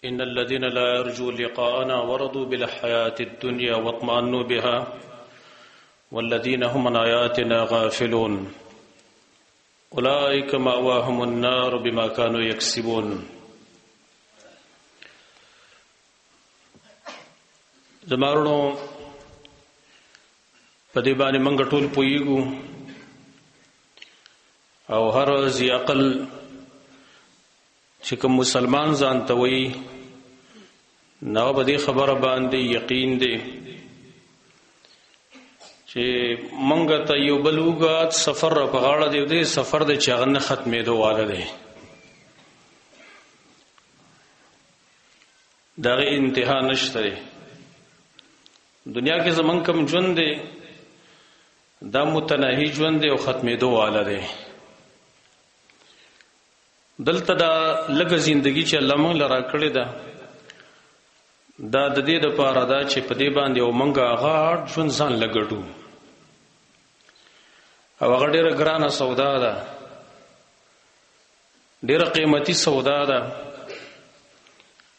إن الذين لا يرجوا لقاءنا ورضوا بالحياة الدنيا واطمأنوا بها والذين هم عن آياتنا غافلون أولئك مأواهم النار بما كانوا يكسبون. زمارونو پدې باندې منګ ټول پويګو او هر ذي عقل چې کوم مسلمان ځان ته وي نو به دې خبره باندې یقین دی چې منګ ته یو بلوغات سفر په غاړه دی دې سفر د چاغنه ختمېدو واله دی دغه انتها نشته دنیا کې زمون کوم ژوند دی دا متناهي ژوند دی او ختمېدو واله دی دلته دا لږه زندگی چې الله موږ لرا کړې ده دا د دې لپاره دا چې په دې باندې او موږ غاړ ژوند ځان لګړو او هغه ډېره ګرانه سودا ده ډېره قیمتي سودا ده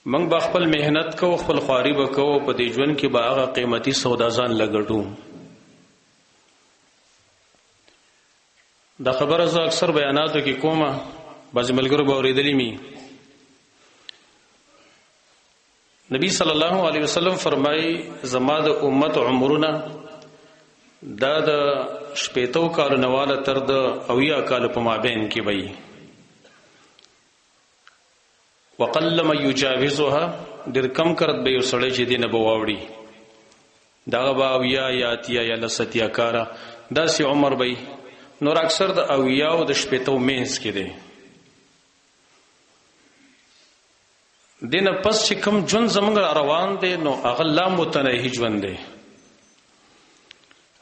موږ به خپل مهنت کوو خپل خواري به کوو په دې ژوند کې به هغه قیمتي سودا ځان لګړو دا خبره زه اکثر بیاناتو کې کومه بعض ملګرو به اورېدلې مي نبی صلی الله علیه وسلم فرمایي زما د امت عمرونه دا د شپېتو کالو نه واله تر د 80 کالو په مابین کې وي وقل ما يجاوزها ډېر کم کرت به یو سړی چې دینه به واوړي دغه به 80 یا 80 یا 70 کاله داسې عمر به نور اکثر د 80 او د شپېتو مینس کې دی دینه پس چې کوم ژوند زمونږ روان دی نو هغه لا متناهي ژوند دی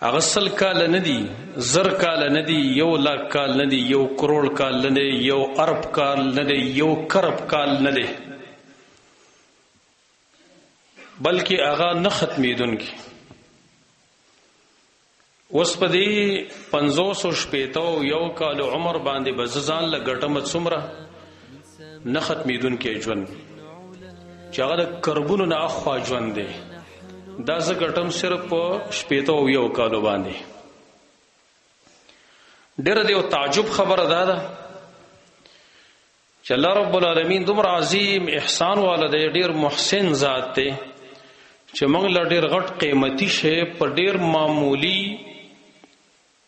هغه 100 کال نه دي 1000 کال نه دي 1 لک کال نه دي 1 کروڑ کال نه دي 1 ارب کال نه دي 1 کرب کال نه دي بلکې هغه نه ختمېدونکي اوس په دې 500 شپېتو یو کال عمر باندې بززان لګټم څومره نه ختمېدونکي ژوند چې هغه د کربونو نه اخوا ژوند دی دا زه ګټم صرف په شپېتو یو کالو باندې ډېره د یو تعجب خبره دا ده چې الله رب العالمین دومره عظیم احسان والا دی ډېر محسن ذات دی چې موږ له ډېر غټ قیمتي شی په ډېر معمولی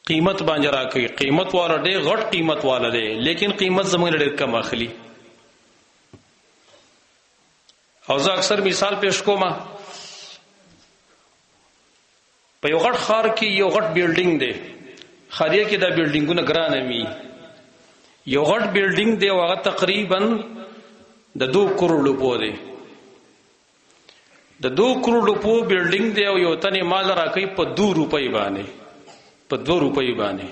قیمت باندې راکوي قیمت والا ډېر غټ قیمت والا دی لیکن قیمت زموږ ډېر کم اخلي او زه اکثر مثال پیش کوم په یو غټ ښار کې یو غټ بیلډینګ دی خاریه کې دا بیلډینګونه ګرانه وي یو غټ بیلډینګ دی او هغه تقریبا د 2 کروڑ روپو دی د 2 کروڑ روپو بیلډینګ دی او یو تنه مال راکوي په 2 روپۍ باندې په 2 روپۍ باندې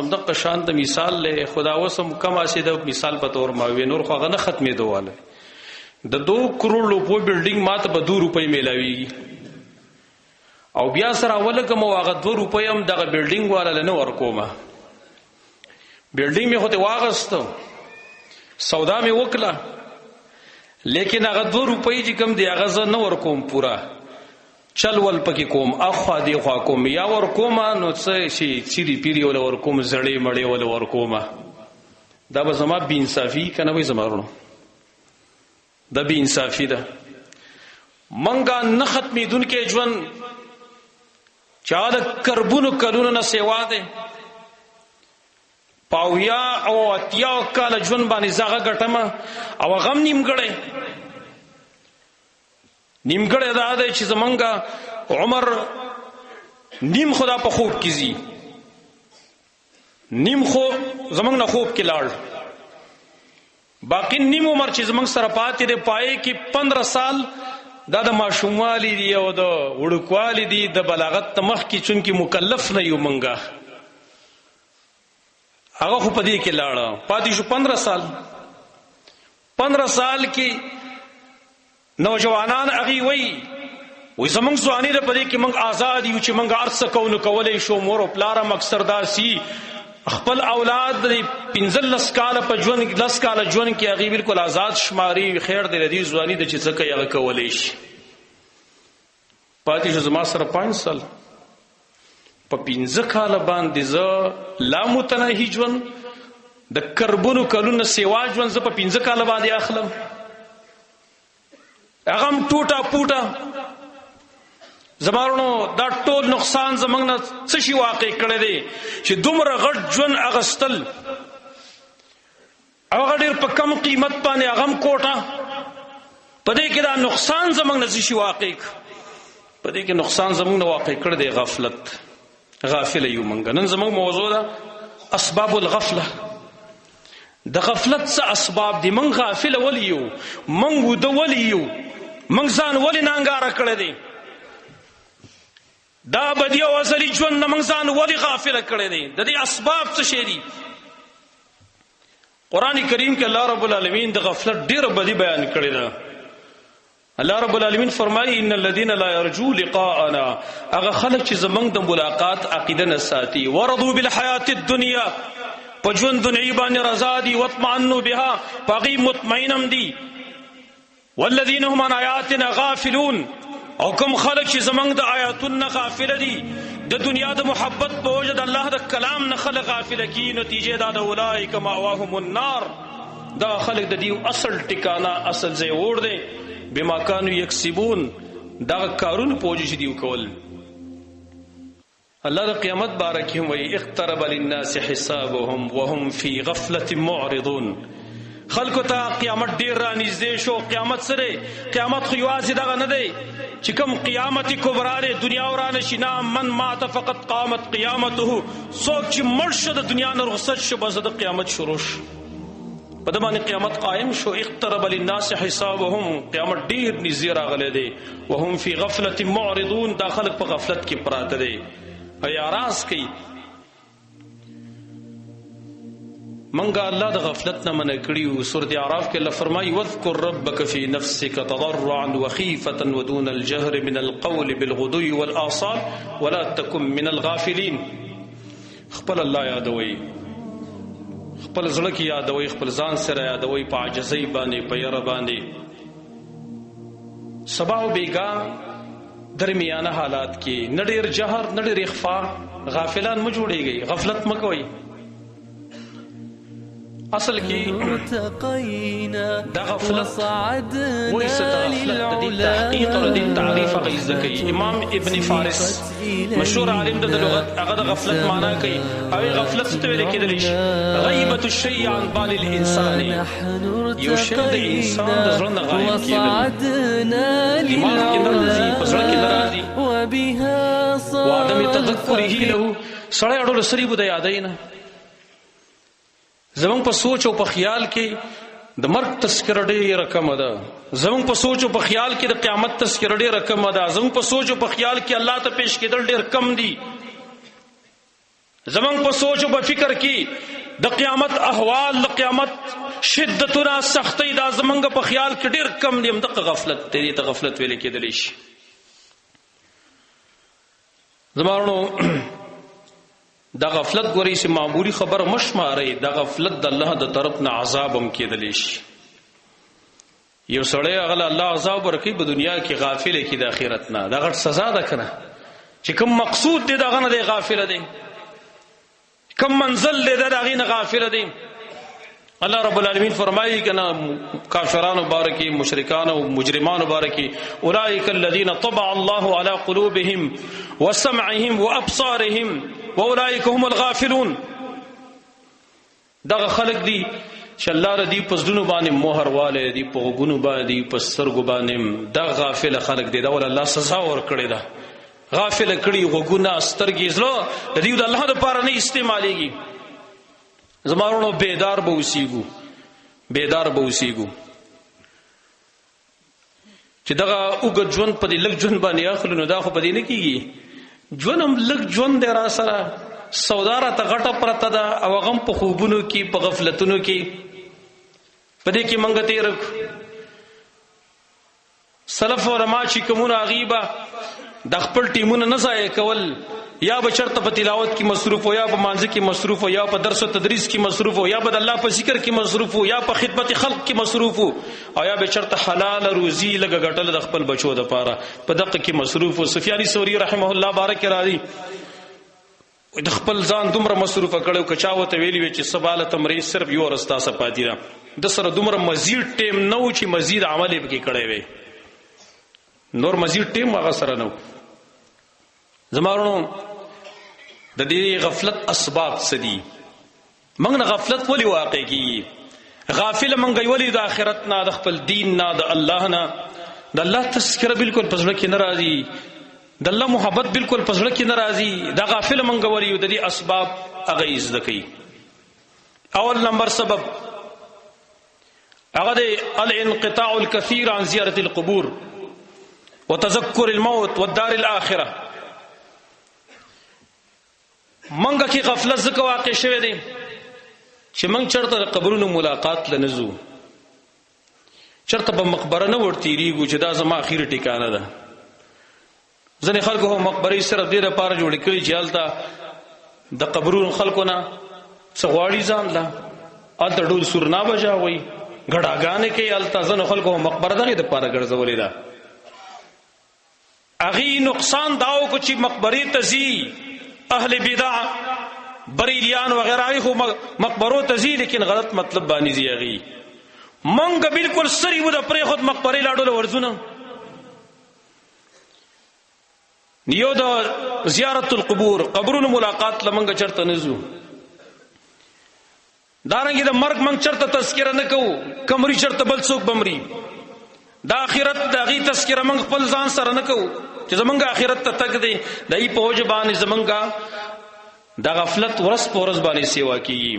همدغه شان د مثال له خدا وسم کم اسې د مثال په تور ما وینور خو هغه نه ختمېدو واله د 2 کروڑ روپو بیلډینګ ماته په 2 روپۍ میلاویږي او بیا سره ولکه مو هغه 2 روپۍ هم دغه بیلډینګ والا نه ورکومه بیلډینګ می هوته واغستو سودا می وکړه لیکن هغه 2 روپۍ چې کم دی هغه زه نه ورکوم پورا چل ول پکې کوم اخوا دی خوا کوم یا ورکوم نو څه شي چيري پیری ول ورکوم زړې مړې ول ورکوم دا به زما بی انصافي کنه وای زمارونو دا بی انصافی ده منګه نه ختمېدونکي ژوند چا د کربونو کلونو نه سیوا ده پاویا او اتیا کال ژوند باندې زغه ګټمه او غم نیمګړې دا ده چې زمونږه عمر نیم خدا په خوب کې زی نیم خو زمونږ نه خوب کې لاړ باقی نیم عمر چې زمونږ سره پاتې دی پای کې 15 سال دا د ماشوموالی دی او د وړوکوالی دی د بلاغت تمخ کې چونکی مکلف نه یو منګه هغه خو پدې کې لاړه پاتې شو 15 سال کې نوجوانان هغه وای زمونږ ځواني د پدې کې موږ آزاد یو چې موږ ارڅ کوو کولای شو مور او پلار مقصد دا سی خپل اولاد 15 کاله په ژوند 10 کاله ژوند کې هغه بالکل آزاد شماري خیر دې ردی ځواني د چې څه کوي هغه کولای شي پاتې شو زما سره 5 سال په 15 کاله باندې زه لا متناهي ژوند د کربونو کلونو سیوا ژوند زه په 15 کاله باندې اخلم هغه ټوټه پوټه زمارونو دا ټول نقصان زمنګ نه څه شي واقع کړی دی چې دومره غټ ژوند اغستل هغه ډېر په کم قیمت باندې هغه کوټه پدې کې دا نقصان زمنګ نه څه شي واقع پدې کې نقصان زمنګ نه واقع کړی دی غفلت غافل یو منګ نن زمنګ موضوع ده اسباب الغفله د غفلت څه اسباب دي من غافل ولیو من ود ولیو من ځان ولې نانګاره کړی دی دا بدی او ازلی ژوند نه موږ ځان ولې غافل کړی دی د دې اسباب څه شي دي قران کریم کې الله رب العالمین د غفلت ډېر بدی بیان کړی دی الله رب العالمین فرمایي ان الذين لا يرجو لقاءنا هغه خلک چې زمنګ د ملاقات عقیده نه ساتي ورضوا بالحیات الدنیا په ژوند دنیا باندې رضا دي واطمئنوا بها باقي مطمئنم دي والذین هم عن آیاتنا غافلون او کوم خلک چې زمنګ د آیاتونو غافل دي د دنیا د محبت په وجه د الله د کلام نه خلک غافل کی نتیجه دا د اولئک مأواهم النار دا خلک د دیو اصل ټکانه اصل ځای ور دي بما كانوا یکسبون دا کارونه په وجه دیو کول الله د قیامت بارکه وي اقترب للناس حسابهم وهم في غفلة معرضون خلکو ته قیامت ډیر را نږدې شو قیامت سره قیامت خو یوازې دغه نه دی چې کوم قیامت کبرا لري دنیا ورانه شینا من مات فقط قامت قیامته څوک چې مرشد د دنیا نه رخصت شو بس د قیامت شروع شو په دې باندې قیامت قائم شو اقترب للناس حسابهم قیامت ډیر نږدې راغلی دی وهم فی غفلة معرضون دا خلک په غفلت کې پراته دي یا راز کوي منګه الله د غفلت نه منع کړیو سورۃ اعراف کې الله فرمایي واذكر ربك في نفسك تضرعا وخيفة ودون الجهر من القول بالغدو والآصال ولا تكن من الغافلين خپل الله یادوي خپل زړه کې یادوي خپل ځان سره یادوي په عاجزۍ باندې په یره باندې سبا او بیګا درمیانه حالات کې نډیر جهر نډیر اخفا غافلان مو جوړيږي غفلت مکوئ اصل کی دا غفلت ویسا غفلت دی تحقیق اور دی تعریف غیز کئی امام ابن فارس مشهور عالم دا لغت اگر غفلت مانا کئی اوی غفلت ستوی لکی دلیش غیبت الشیء عن بال الانسان یو شیء دا انسان دا زرن غائب کی دماغ کی نرازی پسڑ کی نرازی وعدم تذکره له سڑے اڑو لسری بودا یادائینا زمون په سوچ او په خیال کې د مرګ تذکرہ ډېره کم ده زمون په سوچ او په خیال کې د قیامت تذکرہ ډېره کم ده زمون په سوچ او په خیال کې الله ته پیش کېدل ډېر کم دي زمون په سوچ او په فکر کې د قیامت احوال د قیامت شدتونه سختۍ دا زمونږ په خیال کې ډېر کم دي همدغه غفلت دی ته غفلت ویل کېدلی شي زمانو دا غفلت ګوري چې معمولی خبر مشماري دا غفلت د الله د طرف نه عذاب هم کېدلی شي یو سړی هغه الله عذاب ورکوي په دنیا کې غافل کی د آخرت نه دا غټ سزا ده کنه چې کوم مقصود دی دغه نه دی غافل دی کوم منزل دی دغه نه غافل دی الله رب العالمین فرمایي کنا کافرانو بارکی مشرکان او مجرمان بارکی اولئک الذین طبع الله علی قلوبهم وسمعهم وابصارهم واولئک هم الغافلون دغه خلق دي چې الله ردی پسونو باندې مہر والے دي په غونو باندې په سترګو باندې دا غافل خلق دي دا ول الله سزا ور کړی دا غافل کړي غوګونه سترګې زلو د دې د الله لپاره نه استعماليږي زمارونو بیدار به وسیګو چې دغه وګ ژوند په دې لګ ژوند باندې اخلو نو دا خو په دې نه کیږي ژوندم لګ ژوند دی را سره سوداره ته غټه پرته ده او غم په خوبونو کې په غفلتونو کې په دې کې منګ تیر سلف علماء چې کومه غیبه د خپل ټیمونه نه ضایع کول، یا به چرته په تلاوت کې مصروف، یا په مانځه کې مصروف، یا په درس او تدریس کې مصروف، یا به د الله په ذکر کې مصروف، یا په خدمت خلق کې مصروف، او یا به چرته حلال روزي لګ غټل د خپل بچو د پاره په دقه کې مصروف. سفیانی ثوری رحمه الله بارک راضي د خپل ځان دومره مصروفه کړو که چا وته ویلی وي چې سباله تمرې صرف یو ورستا سپاتې ده، د سره دومره مزید ټیم نو چې مزید عمل یې پکې کړی وي، نور مزید ټیم هغه سره نو. زمارونو د دې غفلت اسباب څه دي؟ موږ نه غفلت ولې واقع کیږي؟ غافل موږ ولې د آخرت نه، د خپل دین نه، د الله نه، د الله تذکره بالکل په زړه کې نه راځي، د الله محبت بالکل په زړه کې نه راځي. دا غافل موږ ولې د دې اسباب هغه زده کوي. اول نمبر سبب هغه د الانقطاع الكثير عن زيارة القبور وتذكر الموت والدار الآخرة. منګه کې غفلت زکه واقع شوه دی چې موږ چرته د قبرونو ملاقات لنزو، چرته په مقبره نه ورتیریږو چې دا زما اخیری ټیکانه ده. ځنې خلکو هم مقبرې صرف دې لپاره جوړې کړي چې هلته د قبرونو خلکو نه څه غواړي ځان له، هلته ډول سورنا بجاوي، غړاګانې کوي، هلته ځنو خلکو هم مقبره دغې دپاره ګرځولې ده. هغې نقصان دا وکړو چې مقبرې ته ځي اهل بدع بریلیان وغیرہ خو مقبرو ته ځي، لیکن غلط مطلب باندې ځي. هغې منګه بالکل سری و د پرېښود مقبرې لاړو له ورځونه. یو د زیارت القبور قبرونو ملاقات لمنګه چرته نزو. دارنګه د مرګ منګ چرته تذکره نه کوو، کمري چرته بل څوک بمري. د آخرت د هغې تذکره منګ خپل ځان سره نه کوو چې زمونږ آخرت ته تګ دی. د ای په وجه باندې زمونږ د غفلت ورځ په ورځ باندې سیوا کیږي.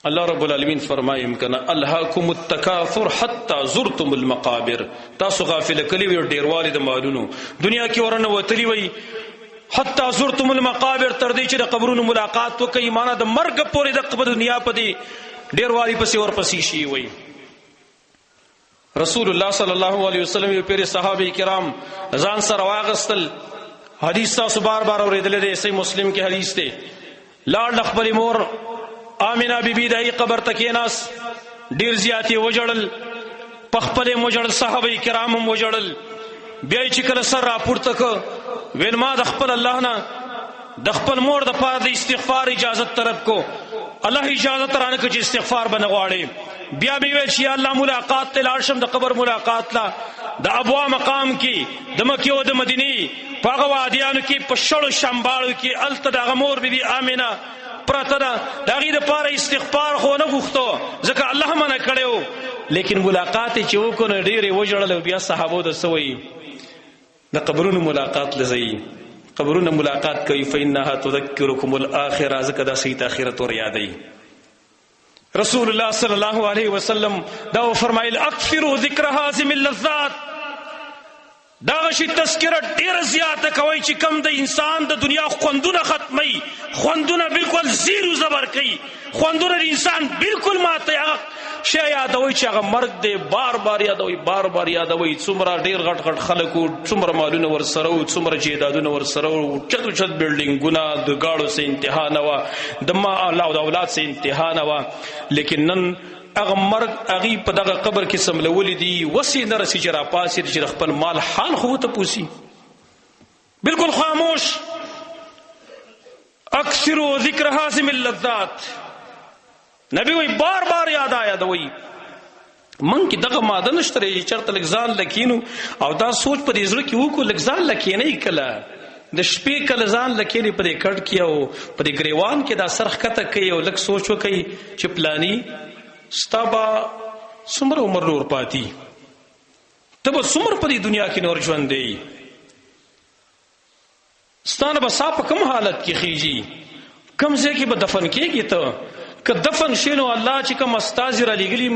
الله رب العالمین فرمایي مکنه الهاکم التکاثر حتی زرتم المقابر. تاسو غافل کلی وي ډیروالی د مالونو دنیا کې ورنه وتلی وي، حتی زرتم المقابر تر دې چې د قبرونو ملاقات وکړي، معنا د مرګ پورې د دنیا په دې ډیروالی پسې ورپسې شي وي. رسول الله صلی الله علیه وسلم یو پیر صحابه کرام ځان سره واغستل. حدیث تاسو بار بار اوریدل دی، صحیح مسلم کې حدیث دی. لاړ خپل مور آمینه بیبي د قبر ته کېناس، ډیر زیاتې وجړل، په خپل مجړل، صحابه کرام هم وجړل. بیا چې کله سر راپورته کړ ویل ما د خپل الله نه د خپل مور د پاره د استغفار اجازه طلب کو. الله اجازه ترانه کې چې استغفار بنه غواړي. بیا به ویل چې الله ملاقات ته لاړ شم، د قبر ملاقات لا د ابوا مقام کې د مکه او د مدینه په هغه وادیانو کې په شړو شمبالو کې الته د مور بیبي آمینه پرته ده. د هغې دپاره استغفار خو نه غوښتو ځکه الله منع کړی و، لیکن ملاقات یې چې وکړو نو ډېرې وژړل. او بیا صحابو د څه وایي د قبرونو ملاقات لځئ، قبرونه ملاقات کوي. فإنها تذکرکم الآخرة، ځکه دا صحیح آخرت ور یادوي. رسول الله صلی الله علیه وسلم دا فرمایل اکثروا ذکر هاضم اللذات. دا غشي تذکره ډیره زیاته کوي چې کم د انسان د دنیا خوندونه ختمي، خوندونه بالکل زیرو زبر کوي، خوندونه د انسان بالکل ماته. هغه شی یادوي چې هغه مرګ دی، بار بار یادوي، بار بار یادوي. څومره ډیر غټ غټ خلک وو، څومره مالونه ورسره وو، څومره جیدادونه ورسره وو، چدو چد بلډینګونه، د گاړو سه انتها نه وه، د ما الله او د اولاد سه انتها نه وه. لیکن نن هغه مرګ هغې په دغه قبر کې سملولی دي، وسې نه رسي چې راپاسېږي چې د خپل مال حال خو ته پوسي. بالکل خاموش. اکثروا ذکر هاضم اللذات. نبی وی بار بار یادوي. من کې دغه ماده نشته چې چرته لږ ځان لکینو او دا سوچ په دې زړه کې وکړو لږ ځان لکینئ. کله د شپې کله ځان لکینئ په دې کټ کې او په دې ګریوان کې دا سر ښکته کوي او لږ سوچ وکړئ چې پلاني ستا به څومره عمر نور پاتې، ته به څومره په دې دنیا کې نور ژوند دی، ستا نه به سا په کوم حالت کې خیږي، کوم ځای کې به دفن کېږي. ته که دفن شي نو الله چې کوم استاذ را لېږلي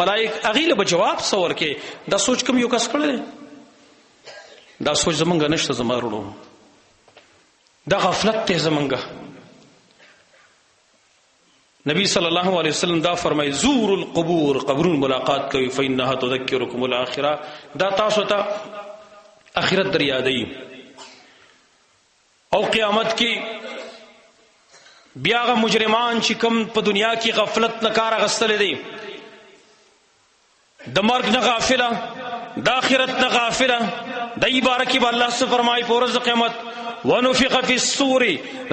ملایک هغې له به جواب څه ورکړي. دا سوچ کوم یو کس کړی دی؟ دا سوچ زمونږ نشته. زما وروڼو دا غفلت دی زمونږ. نبی صلی الله علیه وسلم دا فرمای زور القبور، قبرون ملاقات کوي. فإنها تذکرکم الآخرة. دا تاسو ته اخرت در یادی او قیامت کې بیا هغه مجرمان چې کوم په دنیا کې غفلت نه کار اخیستلی دی، د مرګ نه غافله، د آخرت نه غافله، دای باره کې به الله څه فرمایي په ورځ د قیامت ونفخ فی الصور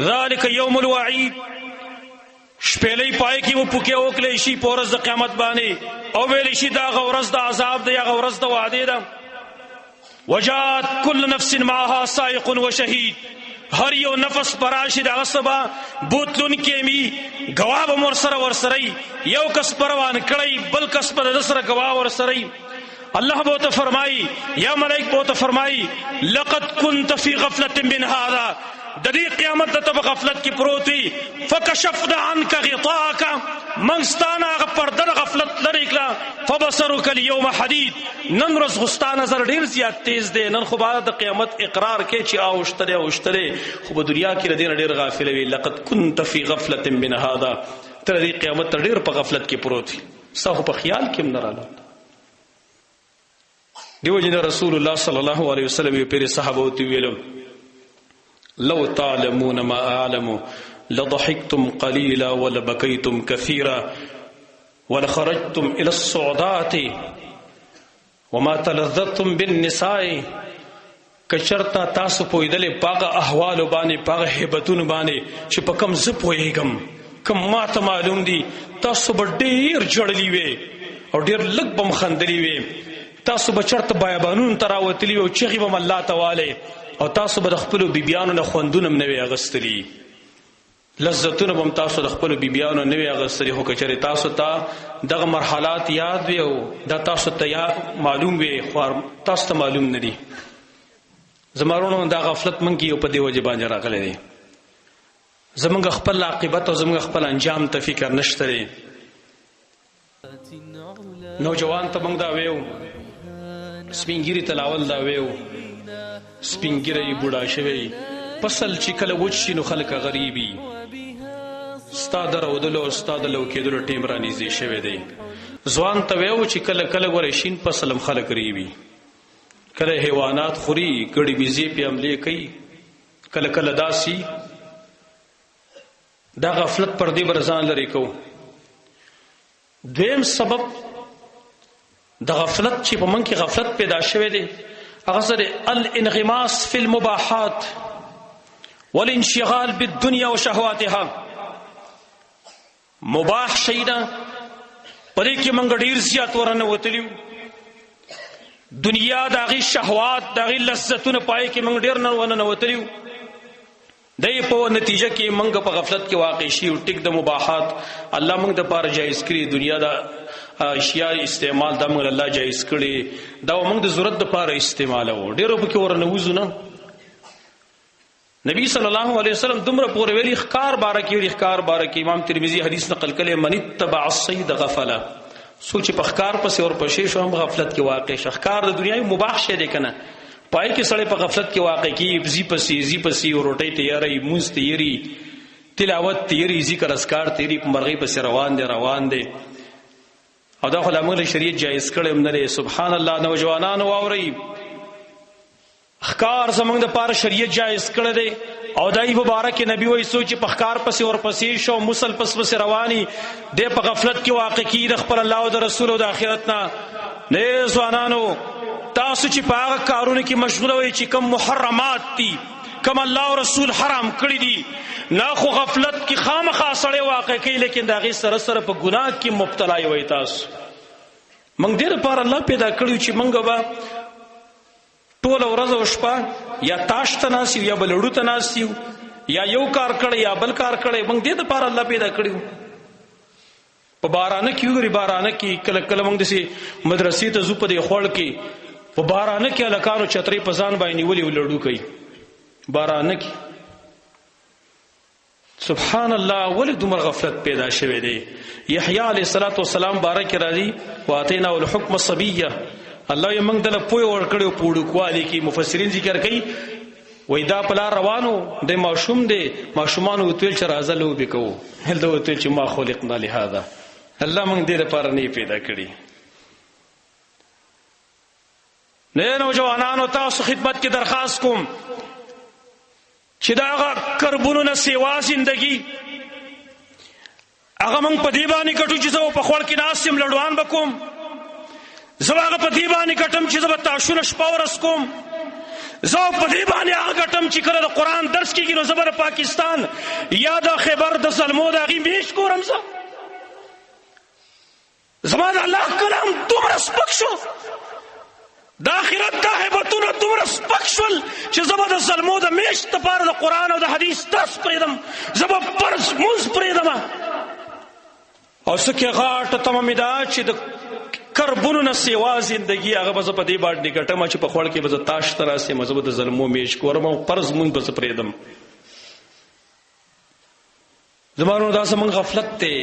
ذلک یوم الوعید، شپېلۍ پای کې و پوکې وکړی شي په ورځ د قیامت باندې او ویلی شي دا هغه ورځ د عذاب دی، هغه ورځ د وعدې ده. وجاءت کل نفس معها سائق وشهید، هر یو نفس براشي دغه سبا بوتلون کېمی گواه به ورسره ورسره یو کس پروان کړی بل کس پر د سره گواه ورسره. الله به ته فرمایي یا ملائک به ته فرمایي لقد كنت في غفلة من هذا، د دې قیامت ته په غفلت کې پروت وي، فکشفنا عنك غطاءك، منستانه هغه پرده غفلت لري کړه، فبصرك اليوم حديد، نن ورځ غستا نظر ډیر زیات تیز دی، نن خو بعد د قیامت اقرار کې چې اوشتره خو په دنیا کې ردین ډیر غافل وي. لقد كنت في غفلة من هذا، تر دې قیامت ډیر په غفلت کې پروت وي، څه په خیال کې هم نه رااله. دیو جن رسول الله صلی الله علیه وسلم یې پیر صحابه ته ویلو لو تعلمون ما اعلم لضحكتم قليلا ولبكيتم كثيرا ولخرجتم الى الصعودات وما تلذذتم بالنساء. کچرتا تاسو پویدلې پاغه احوال باندې پاغه هیبتون باندې چې په کم ز پویګم کم ماته معلوم دي، تاسو به ډیر جړلی وي او ډیر لږ بم خندلی وي، تاسو به چرته بیابانون تراوتلی او چغې به الله تعالی او تاسو به د خپل بیبیانو نه خوندونه نه وي اغستلی، لذتونه به تاسو د خپل بیبیانو نه وي اغستلی. خو کچره تاسو ته دغه مرحلات یاد وي او دا تاسو ته معلوم وي، خو تاسو ته معلوم نه دي. زمارونو دا غفلت من کې یو په دی وجه باندې راغلی دی، زمونږ خپل عاقبت او زمونږ خپل انجام ته فکر نشته دی. نوجوان ته موږ دا ویو، سپینګیری تلاول دا ویو، سپینګیری بوډا شوی، فصل چې کله وچ شي نو خلک غریبي، ستا درودلو ستا د لو کېدلو ټیم رانیزي شوی دی. ځوان ته ویو چې کله کله ورې شین فصل هم خلک غریبي، کله حیوانات خوري، ګړي بيزي په عملې کوي، کله کله داسي. دا غفلت پر دې برزان لري کو. دویم سبب د غفلت چې په من کې غفلت پیدا شوه دی هغه سره الانغماس فی المباحات والانشغال بالدنيا وشهواتها. مباح شیدا پرې کې منګ ډیر زیات ورنه وتلیو، دنیا داغي شهوات داغي لذتونه پای کې منګ ډیر نه ورنه وتلیو. دای په نتیجه کې منګ په غفلت کې واقع شي او ټیک د مباحات الله منګ د پاره جایز کړی، دنیا دا اشیاء استعمال د موږ الله جایز کړي، دا موږ د ضرورت لپاره استعمالو، ډیرو پکې ورنه وځو. نبی صلی الله علیه وسلم دومره پورې ویلي ښکار بارکه ویلي ښکار بارکه. امام ترمذی حدیث نقل کړي من اتبع الصید غفلا، سوچ په ښکار پسې اور پښې شو هم غفلت کې واقع شي. ښکار د دنیاي مباح شی دی کنه، پای کې سړی په غفلت کې واقع کی، زی پسی روټي تیاری، موز تیاری، تلاوت تیاری، ذکر اذکار تیاری، مرغی پسې روان دي او دا خو موږ شریعت جایز کړي هم نه. سبحان الله. نوجوانانو واوري ښکار زمونږ د پاره شریعت جایز کړی دی او دای مبارک نبی وایي سوچ په ښکار پسې ور پسې شو مسل پس رواني د په غفلت کې واقع کی د خپل الله او د رسول او د آخرت نه. نه ځوانانو تاسو چې په هغه کارونه کې مشغوله وي چې کوم محرمات دي، کوم الله او رسول حرام کړی دي، نه خو غفلت کې خامخا سړی واقع کوي، لیکن دا غي سره سره په ګناه کې مبتلا وي. تاسو موږ ډېر پر الله پیدا کړو چې موږ به ټول ورځ او شپه یا تاش ته ناس یا بلړو ته ناس یا یو کار کړی یا بل کار کړی، موږ دې ته پر الله پیدا کړو. په بارانه کې وګوري، بارانه کې کله کله موږ دسي مدرسې ته زو په دې خوړ کې په بارانه کې الکانو چتري په ځان باندې ولي ولړو کوي بارانه کې. سبحان الله. ولې دومره غفلت پیدا شوه دی؟ یحیی علیه السلام بارک راضی واتینا الحکم صبیه، الله یې موږ دله پوی ور کړو پوډو کوالي کې. مفسرین ذکر کوي وای دا پلا روانو د ماشوم دی، ماشومان وتل چې راځلو بکو هل دا وتل چې ما خلقنا لهذا، الله موږ دې لپاره نه پیدا کړی. نه نوجوانانو تاسو خدمت کې درخواست کوم چې دا هغه کربونو نه سیوا زندگی هغه موږ په دې باندې کټو چې زه په خپل کې ناسم لړوان بکوم زه هغه په دې باندې کټم چې زه به تاسو نه شپه ورس کوم زه په دې باندې هغه کټم چې کله د قران درس کېږي نو زه به پاکستان یا د خیبر د ظلمو د هغې میش کورم زما د الله کلام دومره سپک شو د آخرت د هیبتونه دومره سپک شول چې زه به د ظلمو د میش دپاره د قرآن او د حدیث درس پرېږدم زه به فرض مونځ پرېږدم او څه کې غاټه تمه مې ده چې د کربونو نه سیوا زندگی هغه به زه په دې باندې ګټم چې په خوړ کې به زه تاش ته راسم زه به د ظلمو میش کورم او فرض مونځ به زه پرېږدم زما ورونو دا زموږ غفلت دی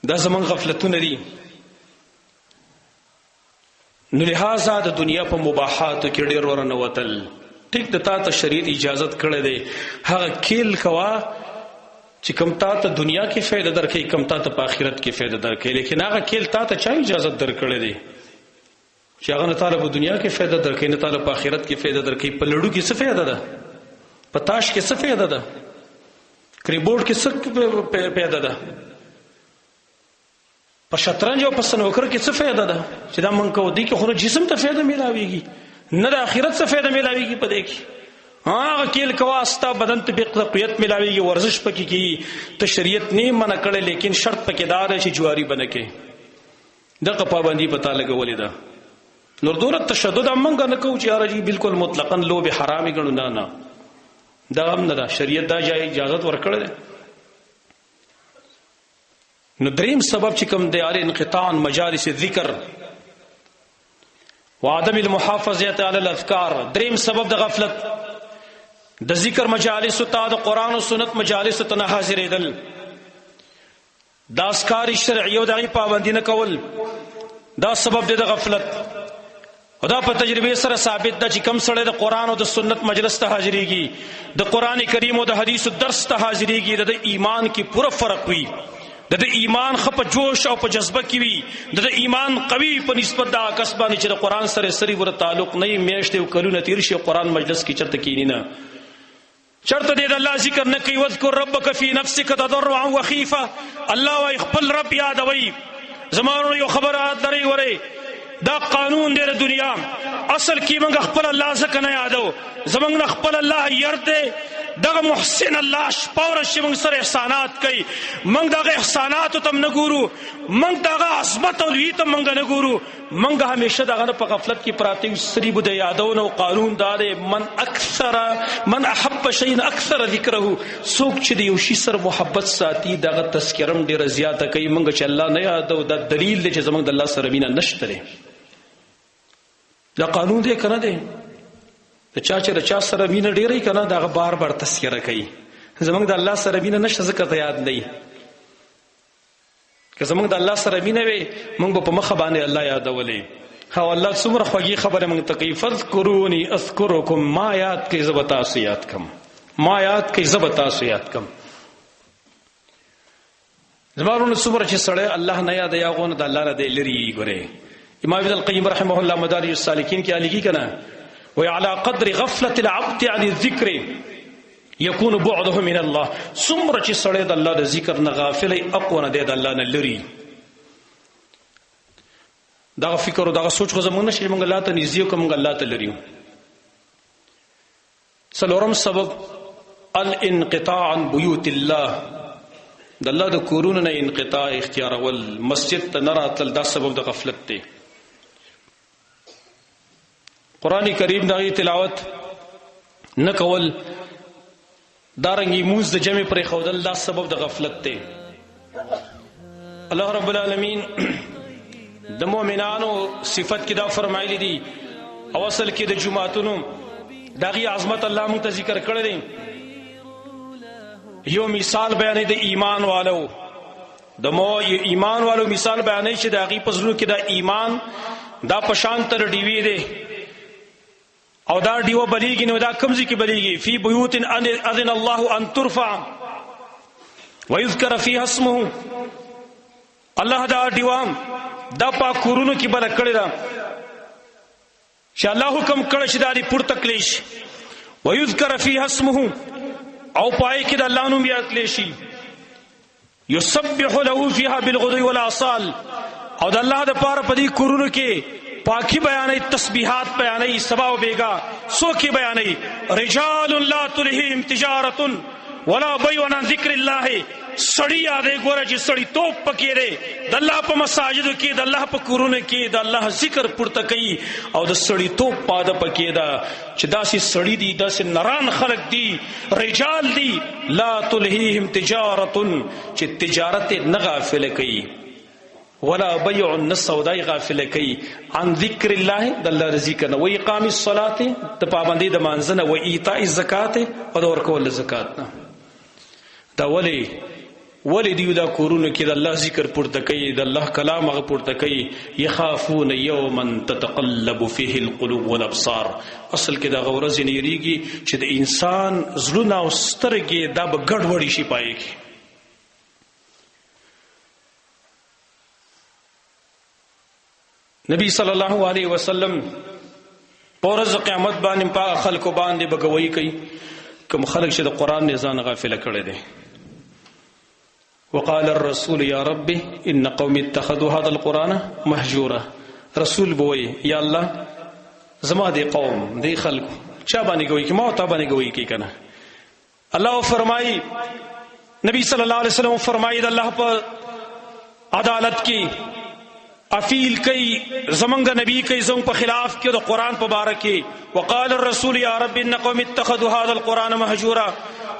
دا زموږ غفلتونه دي نو لہذا د دنیا په مباحاتو کې ډېر ورنوتل ټیک د تا ته شریعت اجازت کړی دی هغه کیل کوه چې کم تا ته دنیا کې فایده درکوي کم تا ته په آخرت کې فایده درکوي لیکن هغه کیل تا ته چا اجازت درکړی دی چې هغه نه تاله په دنیا کې فایده درکوي نه تاله په آخرت کې فایده درکوي په لډو کې څه فایده ده په تاش کې څه فایده ده کریبورډ کې څه فایده ده په شطرنج او په سنوکر کې څه فایده ده چې دا مونږ کوو دي کې خو جسم ته فایده میلاویږي نه د آخرت څه فایده میلاویږي په دې کې هغه کیل کوا ستا بدن ته قوت میلاویږي ورزش پکې کیږي ته شریعت نه منع کړي لیکن شرط پکې دا ده چې جواری بنه کې دغه پابندي پتا لګولې ده نور دوره تشدد مونږ نه کوو چې راځي بالکل مطلقاً لوب حرامي ګڼو نه دا هم نه ده شریعت دا اجازه ورکړي ده نو دریم سبب چې کوم دی انقطاع مجالس الذکر وعدم المحافظه علی الاذکار دریم سبب د غفلت د ذکر مجالس ته د قران او سنت مجالس ته نه حاضرېدل دا اسکار شرعي او دغه پابندي نه کول دا سبب دی د غفلت او دا په تجربه سره ثابت ده چې کم سړی د قران او د سنت مجلس ته حاضرېږي د قران کریم او د حدیث درس ته حاضرېږي د ایمان کې پوره فرق وي د ایمان خپ جوش او په جذبه کې وي د ایمان قوي په نسبت د کس باندې چې د قران سره سری ور تعلق نه میشته او کلونه تیر شي قران مجلس کې چرته کینی نه چرته د الله ذکر نه کوي وذكر ربك في نفسك تضرعا وخيفا الله وايي خپل رب یادوي زمانو یو خبره درې وره دا قانون دی د دنیا اصل کې موږ خپل الله ځکه نه یادو زمونږ نه خپل الله يرته دغه محسن الله شپور شي موږ سره احسانات کوي موږ دغه احسانات ته نه ګورو موږ دغه عظمت او لوی ته موږ نه ګورو موږ همیشه دغه په غفلت کې پراته سری بده یادونه او قانون دار من احب شيء اکثر ذکره سوق چې دی یو شي سره محبت ساتي دغه تذکرم ډیره زیاته کوي موږ چې الله نه یادو دا دلیل دی چې زمونږ د الله سره مینه نشته دا قانون دی کنه دی د چا چې د چا سره مینه ډیره کنه دا بار بار تذکره کوي زمونږ د الله سره مینه نشته ځکه ته یاد نه که زمونږ د الله سره مینه وي موږ په مخه باندې الله یادولې او الله څومره خوږی خبره موږ ته کوي فذكروني اذكركم ما یاد کې زه به تاسو یاد کم ما یاد کې زه به تاسو یاد کم زمارونه څومره چې سړی الله نه یاد یاغونه د الله نه دی لري ګوره امام ابن القیم رحمه الله مدارج السالکین کې علیږي کنه وعلى قدر غفلة العبد عن الذكر يكون بعده من الله څومره چې سړی د الله د ذکر نه غافل اقونه دی د الله نه لري دا فکر او دا سوچ خو زمونږ نشي موږ الله ته نږدې کوم موږ الله ته لري څلورم سبب الانقطاع عن بيوت الله د الله د کورونو نه انقطاع اختیارول مسجد ته نه راتل دا سبب د غفلت دی قرآن کریم دغه تلاوت نه کول دارنګي موز د جمع پر خودل دا سبب د غفلت دی الله رب العالمین د مؤمنانو صفت کې دا فرمایلی دي او اصل کې د جمعاتونو دغه عظمت الله مون ته ذکر کړی دی یو مثال بیانې د ایمان والو د ایمان والو مثال بیانې چې د هغه پزلو کې د ایمان دا پشان تر ډیوی دی او دا دیو بلیږي نو دا کمزې کې بلیږي فی بیوت اذن الله ان ترفع ويذكر فيها اسمه الله دا دیوام دا پاک کورونو کې بل کړی دا چې الله حکم کړی چې دا دې پورته کړی شي ويذكر فيها اسمه او پای کې د الله نوم یاد کړی شي يسبح له فيها بالغدو والآصال او د الله د پاره په دې کورونو کې پاکی بیانې تسبیحات بیانې سبا او بیگا سوکي بیانې رجال لا تلههم تجارة ولا بيع عن ذکر الله سړی یادې ګوره چې سړی توپ پکې دی د الله په مساجدو کې د الله په کورونو کې د الله ذکر پورته کوي او د سړی توپ پاده پکې دا چې داسې سړی دي داسې نران خلق دي رجال دي لا تلههم تجارة چې تجارت نه غافل کوي ولا بيع السوداء غافل کوي عن ذکر الله د الله ذکر نه و اقام الصلاه د پابندي د مانځنه و ایتاء الزکات او د ورکول زکات نه دا ولی دیو دا کورونو کې د الله ذکر پورته کوي د الله کلام هغه پورته کوي يخافون يوما تتقلب فيه القلوب والابصار اصل کې دا غورز نه یریږي چې د انسان زړونه او سترګې دا به ګډوډي شي پایږي نبی صلی الله علیه وسلم پورز قیامت باندې په خلکو باندې بګوي کوي کوم خلک چې د قران نه ځان غافل کړي دي وقال الرسول يا رب ان قوم اتخذوا هذا القران مهجورا رسول بوي یا الله زما دي قوم دي خلق چا باندې کوي کی ما او تا باندې کوي کی کنه الله فرمایي نبی صلی الله علیه وسلم فرمایي د الله په عدالت کې افیل کوي زمنګ نبی کوي زمنګ په خلاف کې د قران په باره کې وقال الرسول يا رب ان قوم اتخذوا هذا القران مهجورا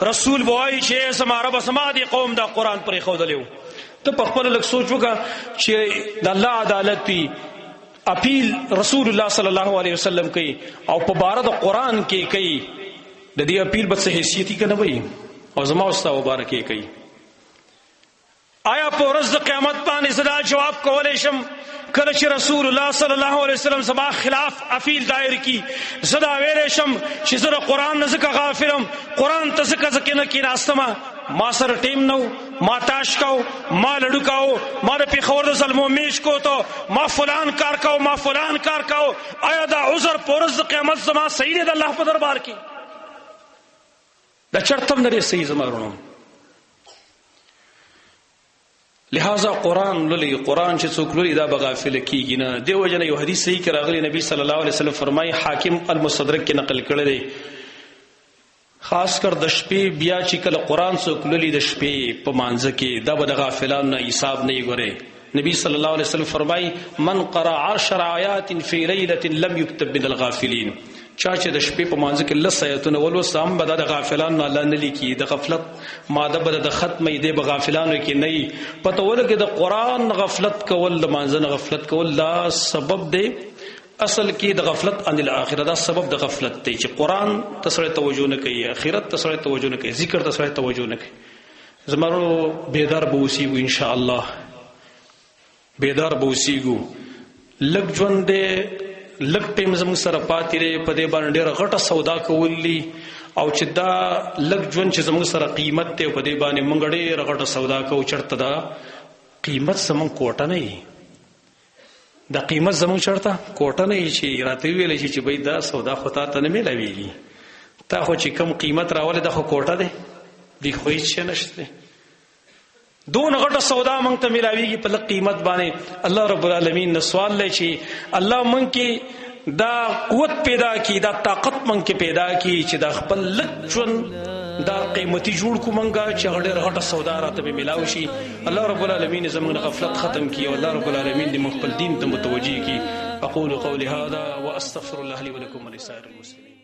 رسول بوای چې سما رب سما دي قوم دا قران پر خودلیو ته په خپل لک سوچ وکړه چې د الله عدالت وی اپیل رسول الله صلی الله علیه وسلم کوي او په باره د قران کې کوي د دې اپیل به څه حیثیت کنه وي او زما واستو مبارکي کوي آیا په ورځ د قیامت باندې زدا جواب کولای شم کله چې رسول الله صلی الله علیه وسلم زما خلاف اپیل دایر کی زدا ویلې شم چې زه قرآن نه زکه غافلم قرآن ته زکه نه کې راستمه ما سره ټیم نو ما تاش کاو ما لډو کاو ما د پیښور د ظلمو میش کو ته ما فلان کار کاو ما فلان کار کاو آیا دا عذر په ورځ د قیامت زما صحیح دی د الله په دربار کې دا چرته نه لري صحیح زما ورونو لہذا قرآن للی قرآن چې څوک لولي دا بغافل کیږي نه دیو جن یو حدیث صحیح کې راغلی نبی صلی الله علیه وسلم فرمایي حاکم المستدرک کې نقل کړی دی خاص کر د شپې بیا چې کله قرآن څوک لولي د شپې په مانځ کې دا به د غافلانو نه حساب نه ګوري نبی صلی الله علیه وسلم فرمایي من قرأ 10 آیات فی لیلة لم یکتب من الغافلین چا چې د شپې په مانځ کې لس آیتونه ولوست هم به د غافلانو نه الله نه لیکي د غفلت ماده به د ختمې دی به غافلانو کې نه پته ولګي د قرآن غفلت کول د مانځ نه غفلت کول دا سبب دی اصل کې د غفلت عن الاخره دا سبب د غفلت دی چې قرآن تسره توجه نه کوي اخرت تسره توجه نه کوي ذکر تسره توجه نه کوي زمرو بیدار به وسیږو ان شاء الله بیدار به وسیږو لګ ژوند دې لګ ټیم زموږ سره پاتې لري په دې باندې ډېر غټه سودا کولی او چې دا لګ ژوند چې زموږ سره قیمت ته په دې باندې مونږ ډېر غټه سودا کوو چرته دا قیمت زموږ کوټه نه وي دا قیمت زموږ چرته کوټه نه وي چې راته ویل شي چې بای دا سودا خو ته نه ملويږي تا خو چې کم قیمت راولې دا خو کوټه ده دی خو هیڅ نشته دون غټه سودا مونږ ته ملاویږي په لږ قیمت باندې الله رب العالمین نو سوال لای شي الله مونږ کې دا قوت پیدا کی دا طاقت مونږ کې پیدا کی چې دا خپل لږ ژوند دا قیمتي جوړ کو مونږه چې غډه غټه سودا راته ملاوي شي الله رب العالمین زموږ غفلت ختم کی او الله رب العالمین دې مخ خپل دین ته متوجي کی اقول قولي هذا واستغفر الله لي ولكم ولسائر المسلمين